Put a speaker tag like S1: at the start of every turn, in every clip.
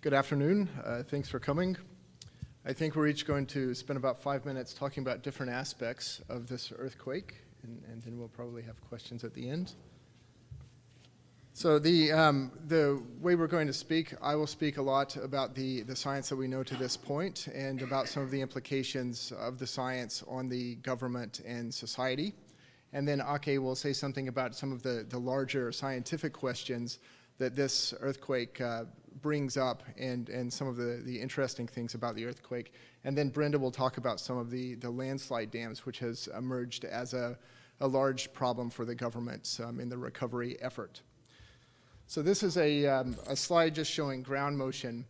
S1: Good afternoon. Thanks for coming. I think we're each going to spend about 5 minutes talking about different aspects of this earthquake, and then we'll probably have questions at the end. So the way we're going to speak, I will speak a lot about the science that we know to this point and about some of the implications of the science on the government and society. And then Ake will say something about some of the larger scientific questions that this earthquake brings up and some of the interesting things about the earthquake. And then Brenda will talk about some of the landslide dams, which has emerged as a large problem for the government in the recovery effort. So this is a slide just showing ground motion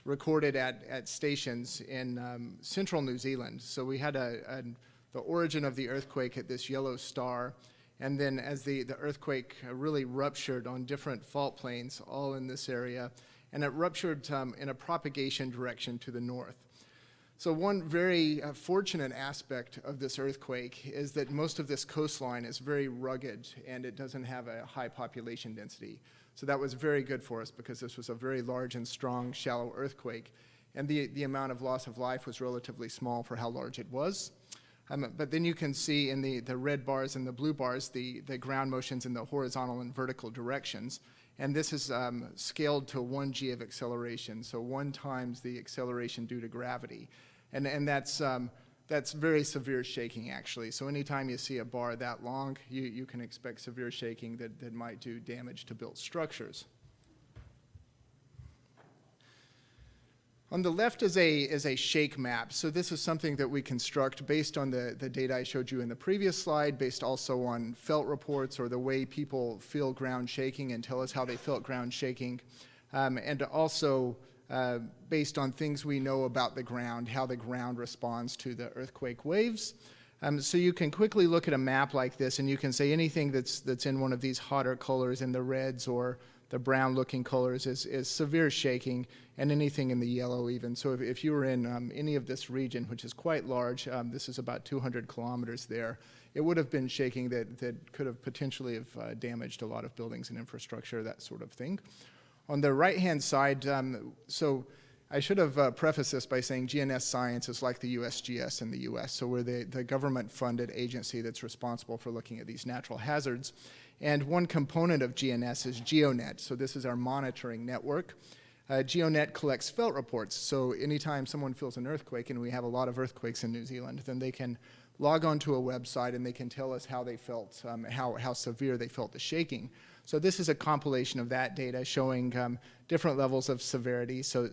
S1: recorded at stations in central New Zealand. So we had the origin of the earthquake at this yellow star, and then as the earthquake really ruptured on different fault planes all in this area, and it ruptured in a propagation direction to the north. So one very fortunate aspect of this earthquake is that most of this coastline is very rugged and it doesn't have a high population density. So that was very good for us because this was a very large and strong shallow earthquake, and the amount of loss of life was relatively small for how large it was. But then you can see in the red bars and the blue bars the ground motions in the horizontal and vertical directions. And this is scaled to 1 g of acceleration, so 1 times the acceleration due to gravity. And that's very severe shaking, actually. So anytime you see a bar that long, you can expect severe shaking that might do damage to built structures. On the left is a shake map. So this is something that we construct based on the data I showed you in the previous slide, based also on felt reports or the way people feel ground shaking and tell us how they felt ground shaking, and also based on things we know about the ground, how the ground responds to the earthquake waves. So you can quickly look at a map like this and you can say anything that's in one of these hotter colors in the reds or the brown looking colors is severe shaking, and anything in the yellow even. So if you were in any of this region, which is quite large, this is about 200 kilometers there, it would have been shaking that could have potentially have damaged a lot of buildings and infrastructure, that sort of thing. On the right-hand side, so I should have prefaced this by saying GNS Science is like the USGS in the US. So we're the government-funded agency that's responsible for looking at these natural hazards. And one component of GNS is GeoNet. So this is our monitoring network. GeoNet collects felt reports. So anytime someone feels an earthquake, and we have a lot of earthquakes in New Zealand, then they can log onto a website and they can tell us how they felt, how severe they felt the shaking. So this is a compilation of that data showing different levels of severity. So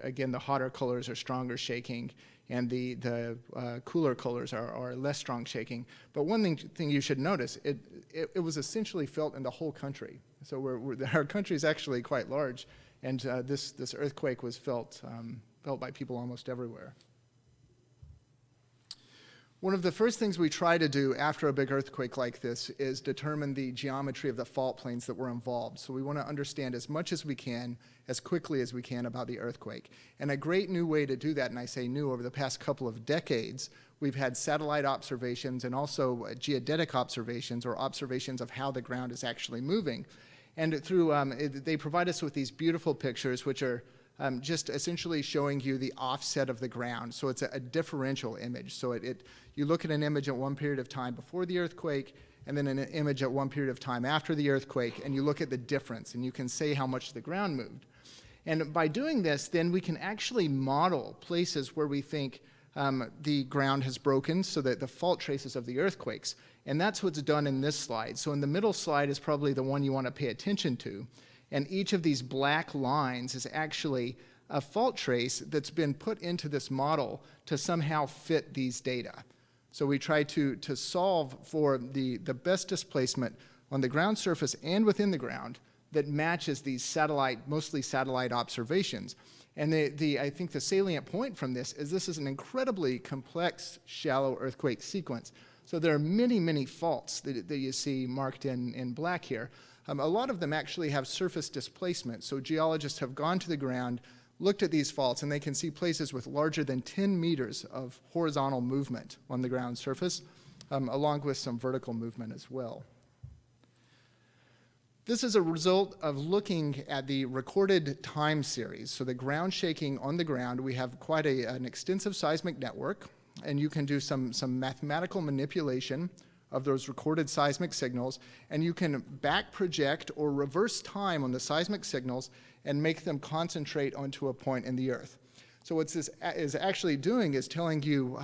S1: again, the hotter colors are stronger shaking, and the cooler colors are less strong shaking. But one thing you should notice, it was essentially felt in the whole country. So our country is actually quite large, and this earthquake was felt by people almost everywhere. One of the first things we try to do after a big earthquake like this is determine the geometry of the fault planes that were involved. So we want to understand as much as we can, as quickly as we can about the earthquake. And a great new way to do that, and I say new, over the past couple of decades, we've had satellite observations and also geodetic observations, or observations of how the ground is actually moving. And through, they provide us with these beautiful pictures, which are just essentially showing you the offset of the ground. So it's a differential image. So you look at an image at one period of time before the earthquake, and then an image at one period of time after the earthquake, and you look at the difference, and you can say how much the ground moved. And by doing this, then we can actually model places where we think the ground has broken, so that the fault traces of the earthquakes. And that's what's done in this slide. So in the middle slide is probably the one you want to pay attention to. And each of these black lines is actually a fault trace that's been put into this model to somehow fit these data. So we try to solve for the best displacement on the ground surface and within the ground that matches these mostly satellite observations. And I think the salient point from this is an incredibly complex shallow earthquake sequence. So there are many, many faults that you see marked in black here. A lot of them actually have surface displacement. So geologists have gone to the ground, looked at these faults, and they can see places with larger than 10 meters of horizontal movement on the ground surface, along with some vertical movement as well. This is a result of looking at the recorded time series. So the ground shaking on the ground, we have quite an extensive seismic network, and you can do some mathematical manipulation of those recorded seismic signals, and you can back project or reverse time on the seismic signals and make them concentrate onto a point in the Earth. So what this is actually doing is telling you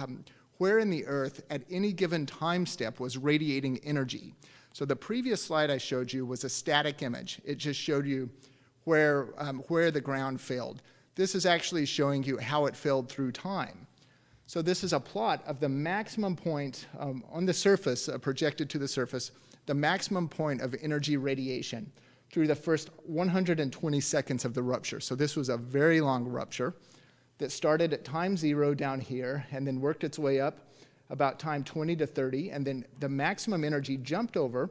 S1: where in the Earth at any given time step was radiating energy. So the previous slide I showed you was a static image. It just showed you where the ground failed. This is actually showing you how it failed through time. So this is a plot of the maximum point on the surface, projected to the surface, the maximum point of energy radiation through the first 120 seconds of the rupture. So this was a very long rupture that started at time 0 down here and then worked its way up about time 20 to 30, and then the maximum energy jumped over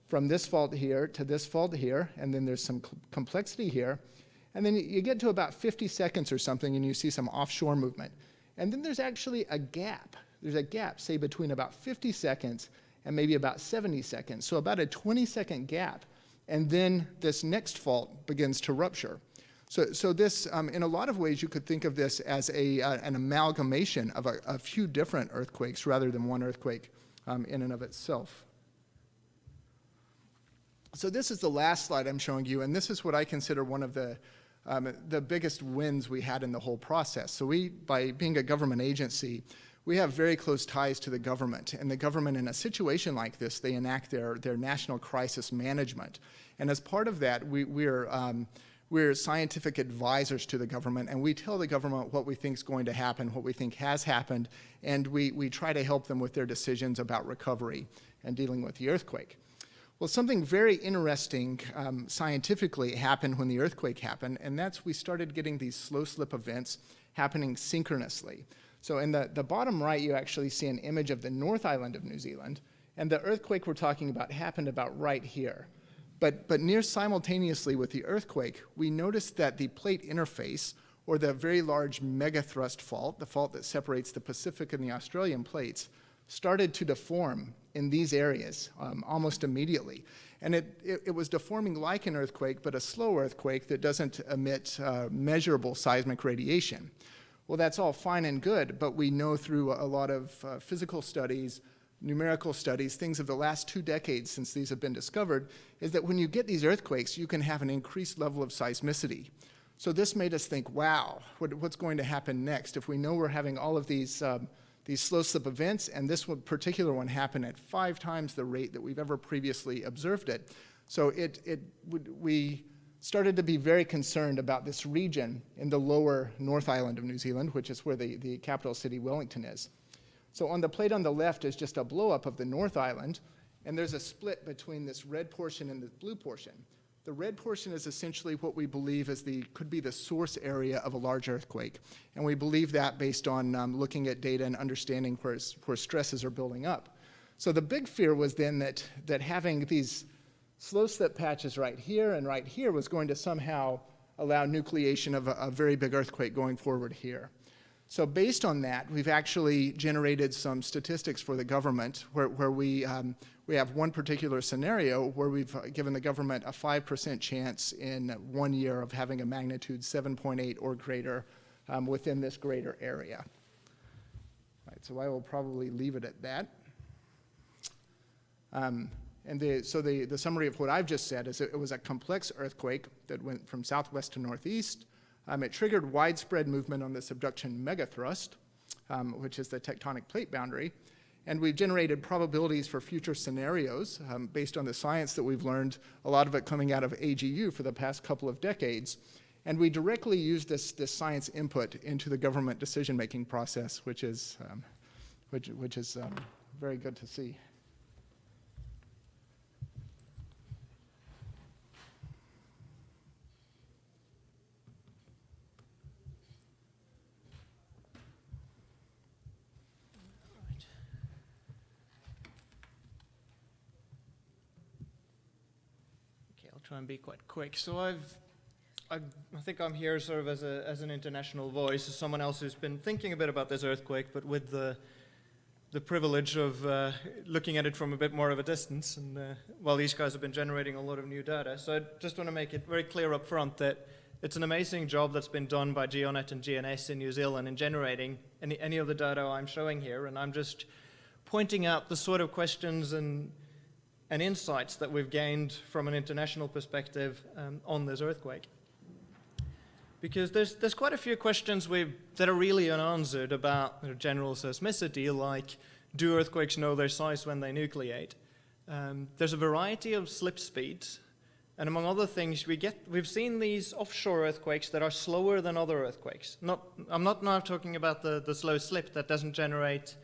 S1: from this fault here to this fault here, and then there's some complexity here, and then you get to about 50 seconds or something and you see some offshore movement. And then there's actually a gap. There's a gap, say, between about 50 seconds and maybe about 70 seconds. So about a 20-second gap. And then this next fault begins to rupture. So this, in a lot of ways, you could think of this as an amalgamation of a few different earthquakes rather than one earthquake in and of itself. So this is the last slide I'm showing you, and this is what I consider one of the biggest wins we had in the whole process. So we, by being a government agency, we have very close ties to the government. And the government, in a situation like this, they enact their national crisis management. And as part of that, we're scientific advisors to the government, and we tell the government what we think is going to happen, what we think has happened, and we try to help them with their decisions about recovery and dealing with the earthquake. Well, something very interesting scientifically happened when the earthquake happened, and that's we started getting these slow slip events happening synchronously. So in the bottom right, you actually see an image of the North Island of New Zealand, and the earthquake we're talking about happened about right here. But near simultaneously with the earthquake, we noticed that the plate interface, or the very large megathrust fault, the fault that separates the Pacific and the Australian plates, started to deform in these areas almost immediately. And it was deforming like an earthquake, but a slow earthquake that doesn't emit measurable seismic radiation. Well, that's all fine and good, but we know through a lot of physical studies, numerical studies, things of the last 2 decades since these have been discovered, is that when you get these earthquakes, you can have an increased level of seismicity. So this made us think, wow, what's going to happen next? If we know we're having all of these slow slip events, and this particular one happened at 5 times the rate that we've ever previously observed it. So we started to be very concerned about this region in the lower North Island of New Zealand, which is where the capital city, Wellington, is. So on the plate on the left is just a blow-up of the North Island, and there's a split between this red portion and the blue portion. The red portion is essentially what we believe could be the source area of a large earthquake, and we believe that based on looking at data and understanding where stresses are building up. So the big fear was then that having these slow slip patches right here was going to somehow allow nucleation of a very big earthquake going forward here. So based on that, we've actually generated some statistics for the government where we have one particular scenario where we've given the government a 5% chance in 1 year of having a magnitude 7.8 or greater within this greater area. All right, so I will probably leave it at that. So the summary of what I've just said is it was a complex earthquake that went from southwest to northeast. It triggered widespread movement on the subduction megathrust, which is the tectonic plate boundary. And we've generated probabilities for future scenarios based on the science that we've learned, a lot of it coming out of AGU for the past couple of decades. And we directly use this science input into the government decision-making process, which is very good to see.
S2: Try and be quite quick. So I think I'm here sort of as an international voice, as someone else who's been thinking a bit about this earthquake, but with the the privilege of looking at it from a bit more of a distance, and while these guys have been generating a lot of new data. So I just want to make it very clear up front that it's an amazing job that's been done by GeoNet and GNS in New Zealand in generating any of the data I'm showing here, and I'm just pointing out the sort of questions and insights that we've gained from an international perspective on this earthquake. Because there's quite a few questions that are really unanswered about general seismicity, like do earthquakes know their size when they nucleate? There's a variety of slip speeds, and among other things, we've seen these offshore earthquakes that are slower than other earthquakes. I'm not now talking about the slow slip that doesn't generate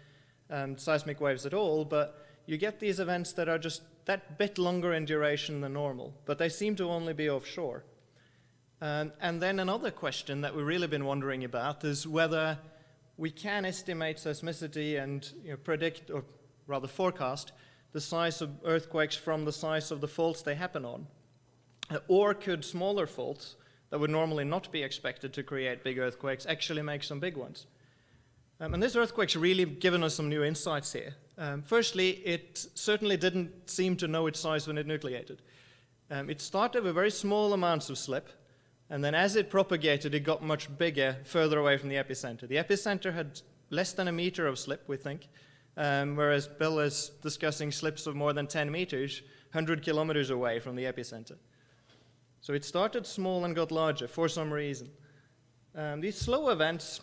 S2: seismic waves at all, but you get these events that are just that bit longer in duration than normal, but they seem to only be offshore. And then another question that we've really been wondering about is whether we can estimate seismicity and predict, or rather forecast, the size of earthquakes from the size of the faults they happen on. Or could smaller faults that would normally not be expected to create big earthquakes actually make some big ones? And this earthquake's really given us some new insights here. Firstly, it certainly didn't seem to know its size when it nucleated. It started with very small amounts of slip, and then as it propagated, it got much bigger further away from the epicenter. The epicenter had less than a meter of slip, we think, whereas Bill is discussing slips of more than 10 meters, 100 kilometers away from the epicenter. So it started small and got larger for some reason. These slow events,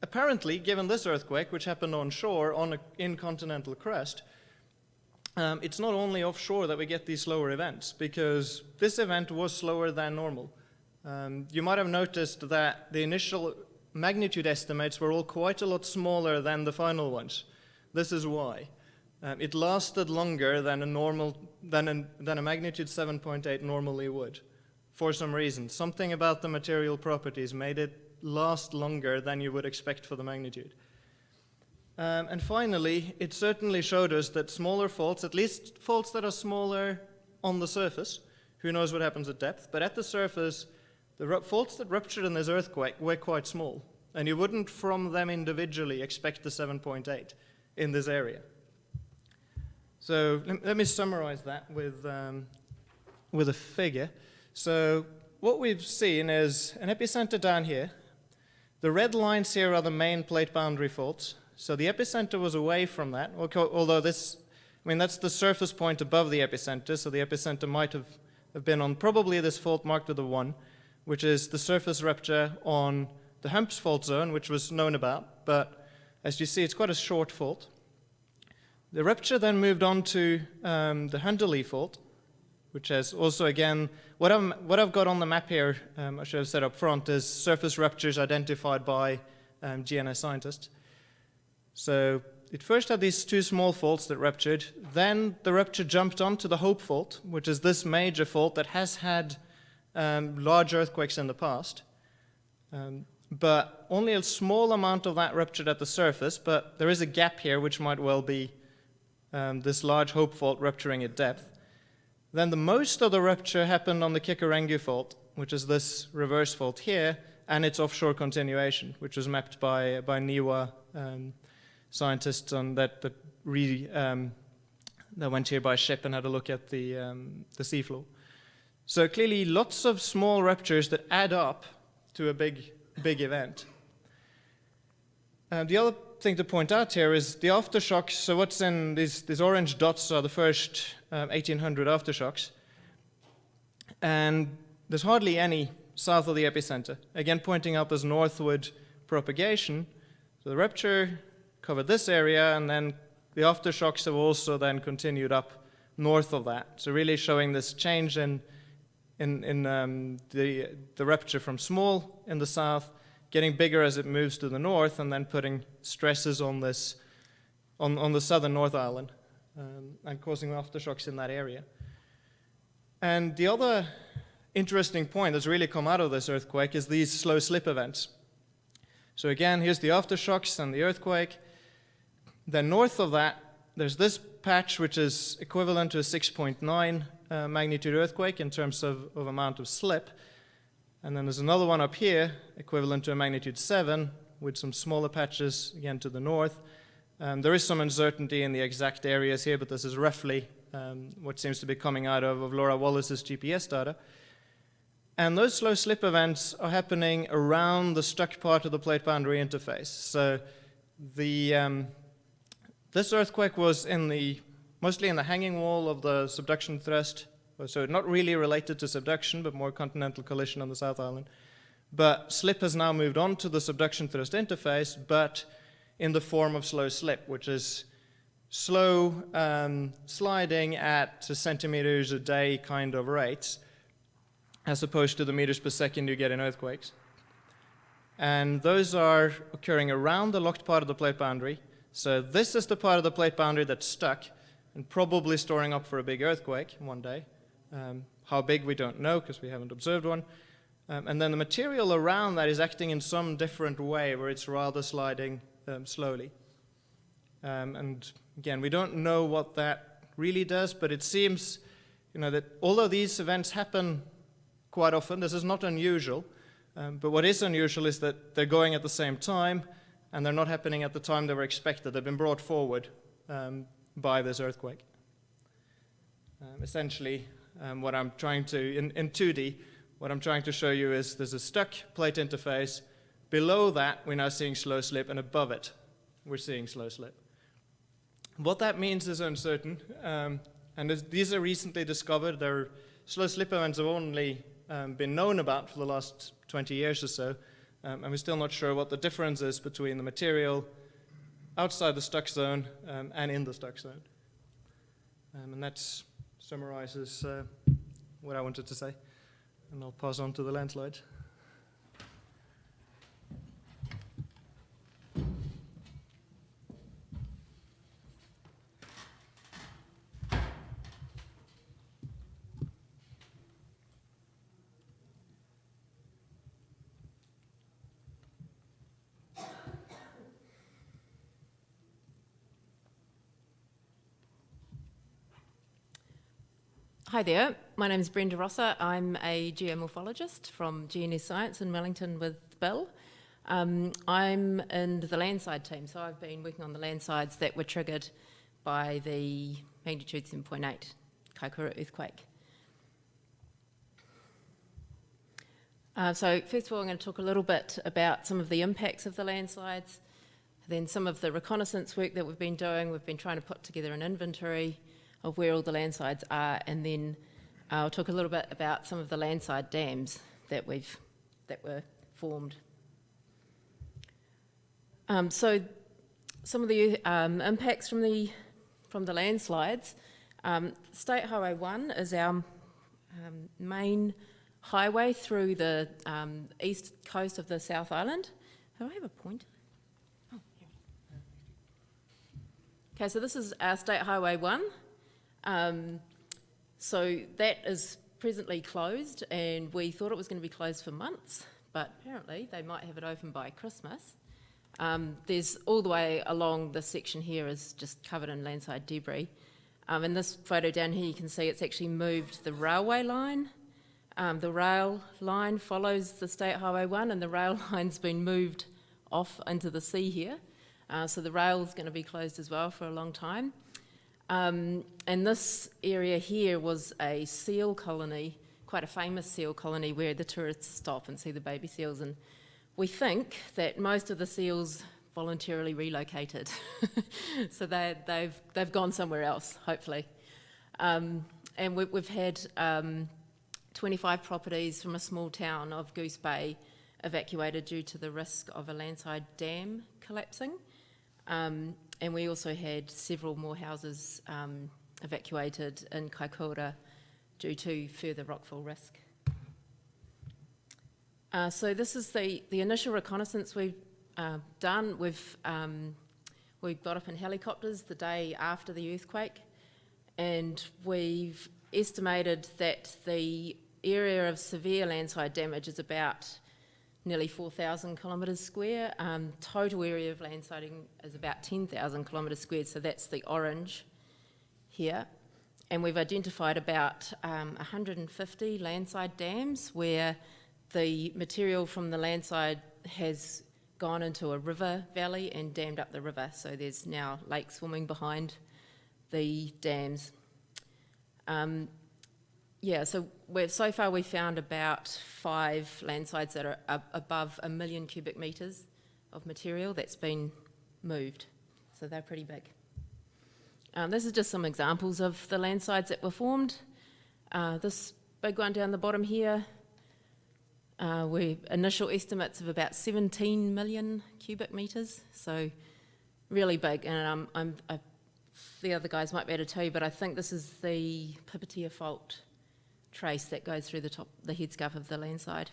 S2: apparently, given this earthquake, which happened on shore on an incontinental crest, it's not only offshore that we get these slower events, because this event was slower than normal. You might have noticed that the initial magnitude estimates were all quite a lot smaller than the final ones. This is why. It lasted longer than a magnitude 7.8 normally would, for some reason. Something about the material properties made it last longer than you would expect for the magnitude. And finally, it certainly showed us that smaller faults, at least faults that are smaller on the surface, who knows what happens at depth, but at the surface, the faults that ruptured in this earthquake were quite small, and you wouldn't from them individually expect the 7.8 in this area. So let me summarize that with a figure. So what we've seen is an epicenter down here. The red lines here are the main plate boundary faults. So the epicenter was away from that, although that's the surface point above the epicenter, so the epicenter might have been on probably this fault marked with a 1, which is the surface rupture on the Humps fault zone, which was known about, but as you see, it's quite a short fault. The rupture then moved on to the Hunderley fault, which has also, again, what I've got on the map here, I should have said up front, is surface ruptures identified by GNS scientists. So it first had these two small faults that ruptured, then the rupture jumped on to the Hope fault, which is this major fault that has had large earthquakes in the past. But only a small amount of that ruptured at the surface, but there is a gap here which might well be this large Hope fault rupturing at depth. Then the most of the rupture happened on the Kaikoura fault, which is this reverse fault here, and its offshore continuation, which was mapped by NIWA scientists on that went here by ship and had a look at the seafloor. So clearly lots of small ruptures that add up to a big event. The other thing to point out here is the aftershocks. So what's in these orange dots are the first 1800 aftershocks. And there's hardly any south of the epicenter. Again, pointing out this northward propagation. So the rupture covered this area, and then the aftershocks have also then continued up north of that. So really showing this change in the rupture from small in the south, getting bigger as it moves to the north, and then putting stresses on this on the southern North Island and causing aftershocks in that area. And the other interesting point that's really come out of this earthquake is these slow slip events. So again, here's the aftershocks and the earthquake. Then north of that, there's this patch which is equivalent to a 6.9 magnitude earthquake in terms of amount of slip. And then there's another one up here, equivalent to a magnitude 7, with some smaller patches again to the north. There is some uncertainty in the exact areas here, but this is roughly what seems to be coming out of Laura Wallace's GPS data. And those slow slip events are happening around the stuck part of the plate boundary interface. So this earthquake was mostly in the hanging wall of the subduction thrust, so not really related to subduction, but more continental collision on the South Island. But slip has now moved on to the subduction thrust interface, but in the form of slow slip, which is slow sliding at centimeters a day kind of rates, as opposed to the meters per second you get in earthquakes. And those are occurring around the locked part of the plate boundary. So this is the part of the plate boundary that's stuck and probably storing up for a big earthquake one day. How big, we don't know because we haven't observed one. And then the material around that is acting in some different way where it's rather sliding slowly. And again, we don't know what that really does, but it seems that although these events happen quite often, this is not unusual, but what is unusual is that they're going at the same time and they're not happening at the time they were expected. They've been brought forward by this earthquake. Essentially, what I'm trying to, in 2D, what I'm trying to show you is there's a stuck plate interface. Below that, we're now seeing slow slip, and above it, we're seeing slow slip. What that means is uncertain, and these are recently discovered. Their slow slip events have only been known about for the last 20 years or so, and we're still not sure what the difference is between the material outside the stuck zone and in the stuck zone. And that summarizes what I wanted to say. And I'll pass on to the landslide.
S3: Hi there, my name is Brenda Rosser. I'm a geomorphologist from GNS Science in Wellington with Bill. I'm in the Landslide team, so I've been working on the landslides that were triggered by the magnitude 7.8 Kaikoura earthquake. So first of all, I'm going to talk a little bit about some of the impacts of the landslides, then some of the reconnaissance work that we've been doing. We've been trying to put together an inventory of where all the landslides are, and then I'll talk a little bit about some of the landslide dams that were formed. So some of the impacts from the landslides. State Highway 1 is our main highway through the east coast of the South Island. Do I have a pointer? Oh, here. Okay, so this is our State Highway 1. So that is presently closed, and we thought it was going to be closed for months, but apparently they might have it open by Christmas. There's all the way along this section here is just covered in landslide debris. In this photo down here you can see it's actually moved the railway line. The rail line follows the State Highway 1, and the rail line's been moved off into the sea here. So the rail's going to be closed as well for a long time. And this area here was a seal colony, quite a famous seal colony where the tourists stop and see the baby seals, and we think that most of the seals voluntarily relocated. So they've gone somewhere else, hopefully. And we've had 25 properties from a small town of Goose Bay evacuated due to the risk of a landslide dam collapsing. And we also had several more houses evacuated in Kaikoura due to further rockfall risk. So this is the initial reconnaissance we've done. We got up in helicopters the day after the earthquake, and we've estimated that the area of severe landslide damage is about nearly 4,000 kilometres square. Total area of landsliding is about 10,000 kilometres squared, so that's the orange here. And we've identified about 150 landslide dams where the material from the landslide has gone into a river valley and dammed up the river, so there's now lakes swimming behind the dams. So far we found about 5 landslides that are above 1 million cubic metres of material that's been moved, so they're pretty big. This is just some examples of the landslides that were formed. This big one down the bottom here, initial estimates of about 17 million cubic metres, so really big. And the other guys might be able to tell you, but I think this is the Pipitea Fault trace that goes through the headscarf of the landslide.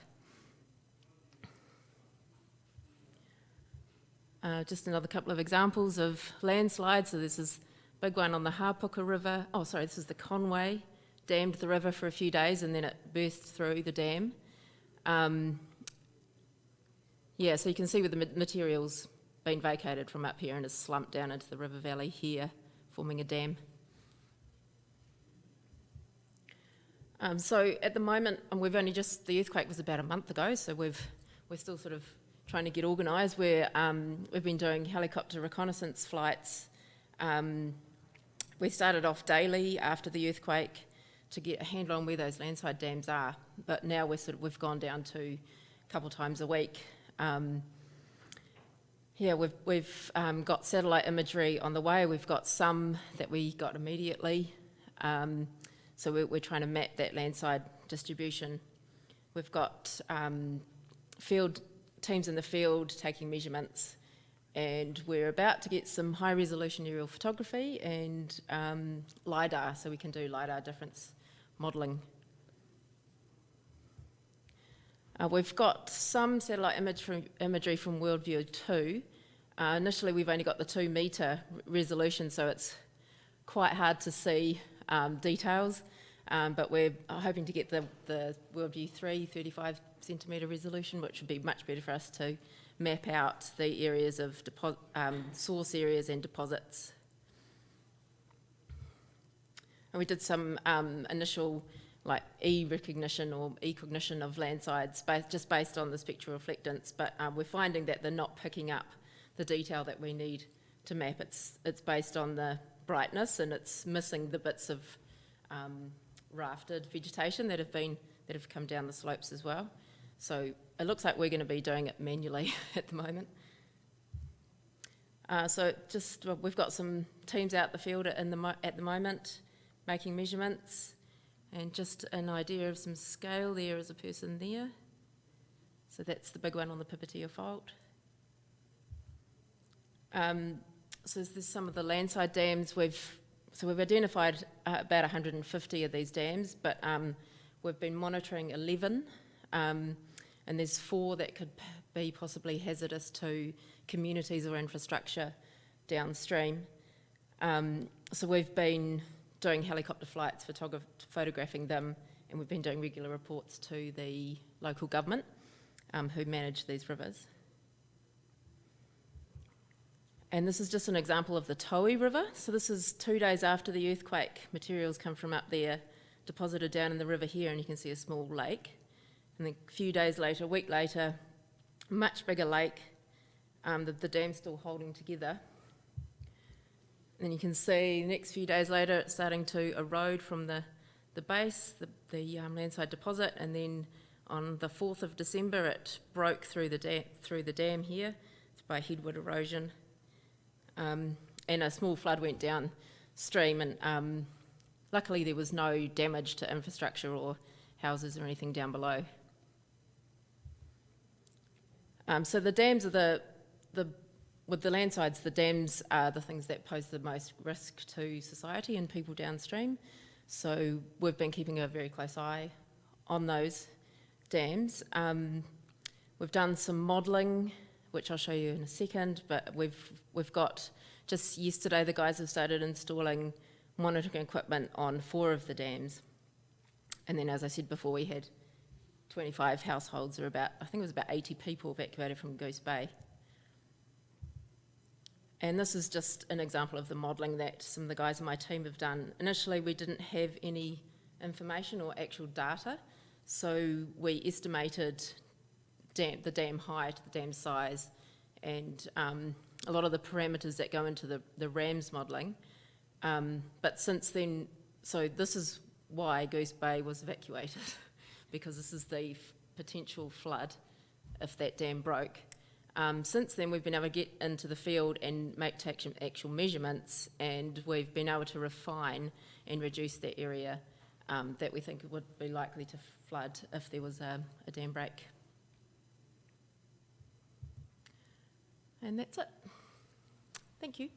S3: Just another couple of examples of landslides. So this is a big one on the Hāpuka River. Oh, sorry, this is the Conway. Dammed the river for a few days and then it burst through the dam. So you can see where the material's been vacated from up here and has slumped down into the river valley here, forming a dam. So at the moment, and the earthquake was about a month ago, so we're still sort of trying to get organised. We've been doing helicopter reconnaissance flights. We started off daily after the earthquake to get a handle on where those landslide dams are, but now we've gone down to a couple times a week. We've got satellite imagery on the way. We've got some that we got immediately. So we're trying to map that landslide distribution. We've got field teams in the field taking measurements, and we're about to get some high resolution aerial photography and LiDAR, so we can do LiDAR difference modelling. We've got some satellite imagery from Worldview 2. Initially we've only got the 2 metre resolution, so it's quite hard to see details, but we're hoping to get the Worldview 3 35 centimetre resolution, which would be much better for us to map out the areas of source areas and deposits. And we did some initial e-recognition or e-cognition of landslides just based on the spectral reflectance, but we're finding that they're not picking up the detail that we need to map. It's based on the brightness, and it's missing the bits of rafted vegetation that have come down the slopes as well. So it looks like we're going to be doing it manually at the moment. We've got some teams out the field at the moment making measurements, and just an idea of some scale. There is a person there. So that's the big one on the Pipitea Fault. So there's some of the landslide dams. We've identified about 150 of these dams, but we've been monitoring 11, and there's 4 that could be possibly hazardous to communities or infrastructure downstream. So we've been doing helicopter flights, photographing them, and we've been doing regular reports to the local government who manage these rivers. And this is just an example of the Towie River. So this is 2 days after the earthquake. Materials come from up there, deposited down in the river here, and you can see a small lake. And then a few days later, a week later, much bigger lake. The dam's still holding together. And then you can see the next few days later, it's starting to erode from the base, the landslide deposit, and then on the 4th of December, it broke through the dam here. It's by headward erosion. And a small flood went downstream, and luckily there was no damage to infrastructure or houses or anything down below. So the dams are with the landslides, the dams are the things that pose the most risk to society and people downstream. So we've been keeping a very close eye on those dams. We've done some modelling, which I'll show you in a second, but we've got, just yesterday the guys have started installing monitoring equipment on 4 of the dams. And then, as I said before, we had 25 households, or I think it was about 80 people evacuated from Goose Bay. And this is just an example of the modelling that some of the guys in my team have done. Initially, we didn't have any information or actual data, so we estimated the dam height, the dam size, and a lot of the parameters that go into the RAMS modelling. But since then, so this is why Goose Bay was evacuated, because this is the potential flood if that dam broke. Since then, we've been able to get into the field and make actual measurements, and we've been able to refine and reduce that area that we think would be likely to flood if there was a dam break. And that's it. Thank you.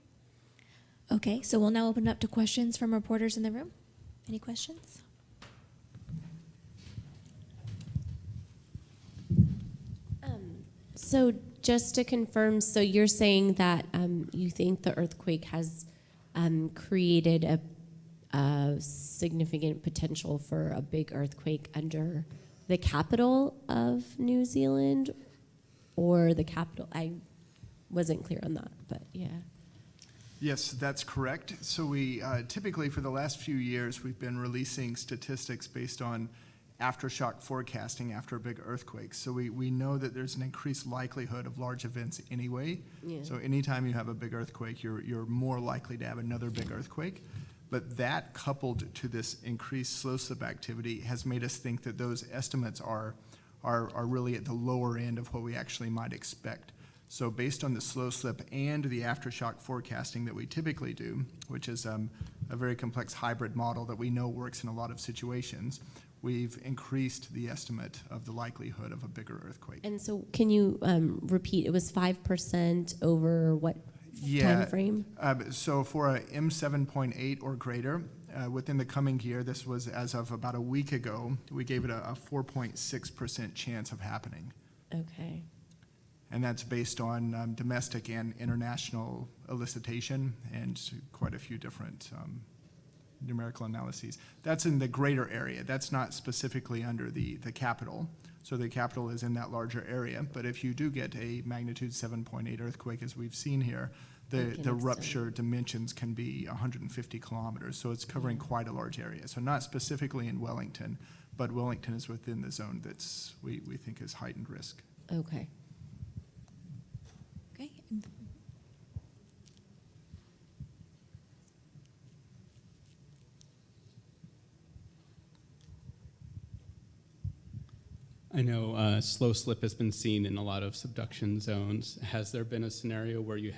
S4: Okay, so we'll now open it up to questions from reporters in the room. Any questions?
S5: So just to confirm, so you're saying that you think the earthquake has created a significant potential for a big earthquake under the capital of New Zealand, or the capital? I wasn't clear on that, but yeah.
S1: Yes, that's correct. So we typically, for the last few years, we've been releasing statistics based on aftershock forecasting after a big earthquake. So we know that there's an increased likelihood of large events anyway.
S5: Yeah.
S1: So anytime you have a big earthquake, you're more likely to have another big earthquake. But that, coupled to this increased slow slip activity, has made us think that those estimates are really at the lower end of what we actually might expect. So based on the slow slip and the aftershock forecasting that we typically do, which is a very complex hybrid model that we know works in a lot of situations, we've increased the estimate of the likelihood of a bigger earthquake.
S5: And so can you repeat, it was 5% over what time frame?
S1: So for a M7.8 or greater, within the coming year, this was as of about a week ago, we gave it a 4.6% chance of happening.
S5: Okay.
S1: And that's based on domestic and international elicitation and quite a few different numerical analyses. That's in the greater area. That's not specifically under the capital. So the capital is in that larger area. But if you do get a magnitude 7.8 earthquake, as we've seen here, the rupture dimensions can be 150 kilometers. So it's covering quite a large area. So not specifically in Wellington, but Wellington is within the zone that's we think is heightened risk.
S5: Okay.
S4: Okay.
S6: I know slow slip has been seen in a lot of subduction zones. Has there been a scenario where you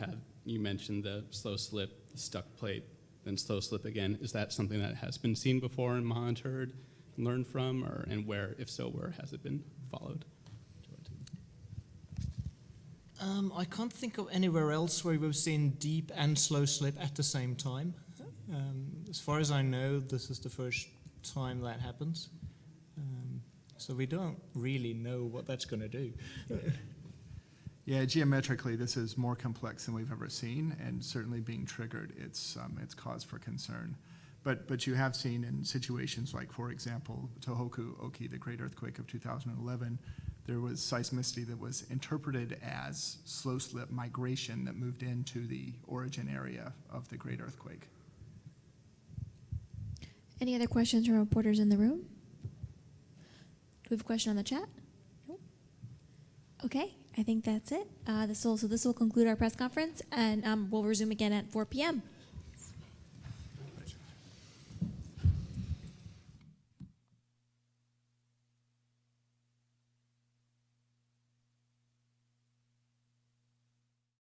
S6: mentioned the slow slip, the stuck plate, then slow slip again? Is that something that has been seen before and monitored and learned from, and where, if so, where has it been followed?
S2: I can't think of anywhere else where we've seen deep and slow slip at the same time. As far as I know, this is the first time that happens. So we don't really know what that's going to do.
S1: Yeah, geometrically, this is more complex than we've ever seen, and certainly being triggered, it's cause for concern. But you have seen in situations like, for example, Tohoku Oki, the great earthquake of 2011, there was seismicity that was interpreted as slow slip migration that moved into the origin area of the great earthquake.
S4: Any other questions from reporters in the room? Do we have a question on the chat? No? Okay, I think that's it. This will conclude our press conference, and we'll resume again at 4 p.m.